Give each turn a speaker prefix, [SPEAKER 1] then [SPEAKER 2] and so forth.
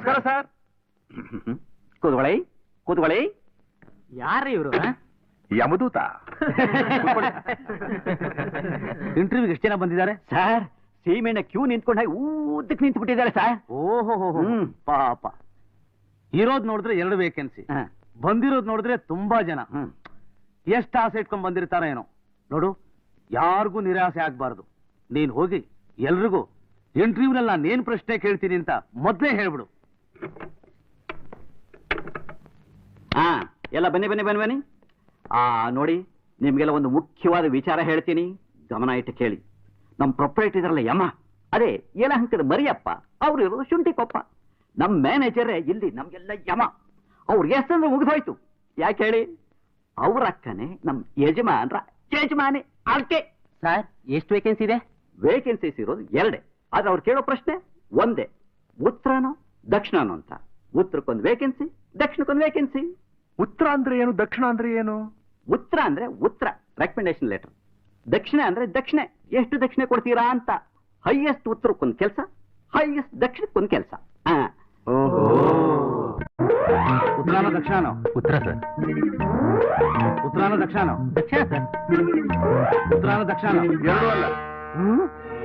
[SPEAKER 1] ನಮಸ್ಕಾರ ಸರ್. ಕೂತ್ಕೊಳ್ಳಿ ಕೂತ್ಕೊಳ್ಳಿ.
[SPEAKER 2] ಯಾರು ಇವರು?
[SPEAKER 1] ಯಮದೂತ.
[SPEAKER 2] ಇಂಟರ್ವ್ಯೂಗೆ ಎಷ್ಟು ಜನ ಬಂದಿದ್ದಾರೆ
[SPEAKER 1] ಸರ್? ಸೀಮೆಣ್ಣ ಕ್ಯೂ ನಿಂತ್ಕೊಂಡು ಹಾಗೆ ಊದಕ್ಕೆ ನಿಂತು ಬಿಟ್ಟಿದ್ದಾರೆ ಸರ್.
[SPEAKER 2] ಓಹೋ ಪಾಪ. ಇರೋದ್ ನೋಡಿದ್ರೆ 2 ವೇಕೆನ್ಸಿ, ಬಂದಿರೋದ್ ನೋಡಿದ್ರೆ ತುಂಬಾ ಜನ. ಎಷ್ಟು ಆಸೆ ಇಟ್ಕೊಂಡ್ ಬಂದಿರ್ತಾರ ಏನೋ. ನೋಡು, ಯಾರಿಗೂ ನಿರಾಸೆ ಆಗ್ಬಾರ್ದು. ನೀನ್ ಹೋಗಿ ಎಲ್ರಿಗೂ ಇಂಟರ್ವ್ಯೂನಲ್ಲಿ ನಾನೇನ್ ಪ್ರಶ್ನೆ ಕೇಳ್ತೀನಿ ಅಂತ ಮೊದ್ಲೇ ಹೇಳ್ಬಿಡು.
[SPEAKER 1] ಎಲ್ಲ ಬನ್ನಿ ಬನ್ನಿ ಬನ್ನಿ ಬನ್ನಿ. ನೋಡಿ, ನಿಮ್ಗೆಲ್ಲ ಒಂದು ಮುಖ್ಯವಾದ ವಿಚಾರ ಹೇಳ್ತೀನಿ, ಗಮನ ಇಟ್ಟು ಕೇಳಿ. ನಮ್ಮ ಪ್ರೊಪ್ರೈಟ್ ಇದ್ರಲ್ಲ ಯಮ, ಅದೇ ಯಲಹಂಕದ ಮರಿಯಪ್ಪ, ಅವ್ರು ಇರೋದು ಶುಂಠಿಕೊಪ್ಪ. ನಮ್ಮ ಮ್ಯಾನೇಜರೇ ಇಲ್ಲಿ ನಮ್ಗೆಲ್ಲ ಯಮ. ಅವ್ರಿಗೆ ಎಷ್ಟಂದ್ರೆ ಮುಗಿದೋಯ್ತು. ಯಾಕೆ ಹೇಳಿ? ಅವ್ರ ಅಕ್ಕನೇ ನಮ್ ಯಜಮಾನೆ ಆಳ್ಕೆ.
[SPEAKER 2] ಸರ್, ಎಷ್ಟು ವೇಕೆನ್ಸಿ ಇದೆ?
[SPEAKER 1] ವೇಕೆನ್ಸೀಸ್ ಇರೋದು 2. ಆದ್ರೆ ಅವ್ರು ಕೇಳೋ ಪ್ರಶ್ನೆ ಒಂದೇ, ಉತ್ತರನೋ ದಕ್ಷಿಣನೋ ಅಂತ. ಉತ್ತರಕ್ಕೊಂದು ವೇಕೆನ್ಸಿ, ದಕ್ಷಿಣಕ್ಕೊಂದು ವೇಕೆನ್ಸಿ.
[SPEAKER 3] ಉತ್ತರ ಅಂದ್ರೆ ಏನು, ದಕ್ಷಿಣ ಅಂದ್ರೆ ಏನು?
[SPEAKER 1] ಉತ್ತರ ಅಂದ್ರೆ ಉತ್ತರ, ರೆಕಮೆಂಡೇಶನ್ ಲೆಟರ್. ದಕ್ಷಿಣ ಅಂದ್ರೆ ದಕ್ಷಿಣೆ, ಎಷ್ಟು ದಕ್ಷಿಣೆ ಕೊಡ್ತೀರಾ ಅಂತ. ಹೈಯೆಸ್ಟ್ ಉತ್ತರಕ್ಕೊಂದು ಕೆಲಸ, ಹೈಯೆಸ್ಟ್ ದಕ್ಷಿಣಕ್ಕೊಂದು ಕೆಲಸ.
[SPEAKER 2] ಉತ್ತರಾನ ದಕ್ಷಿಣನೋ?
[SPEAKER 3] ಉತ್ತರ ಸರ್.
[SPEAKER 2] ಉತ್ತರಾನ ದಕ್ಷಿಣನೋ?
[SPEAKER 3] ದಕ್ಷಿಣ ಸರ್.
[SPEAKER 2] ಉತ್ತರಾನ ದಕ್ಷಿಣನೋ?
[SPEAKER 3] 2 ಅಲ್ಲ.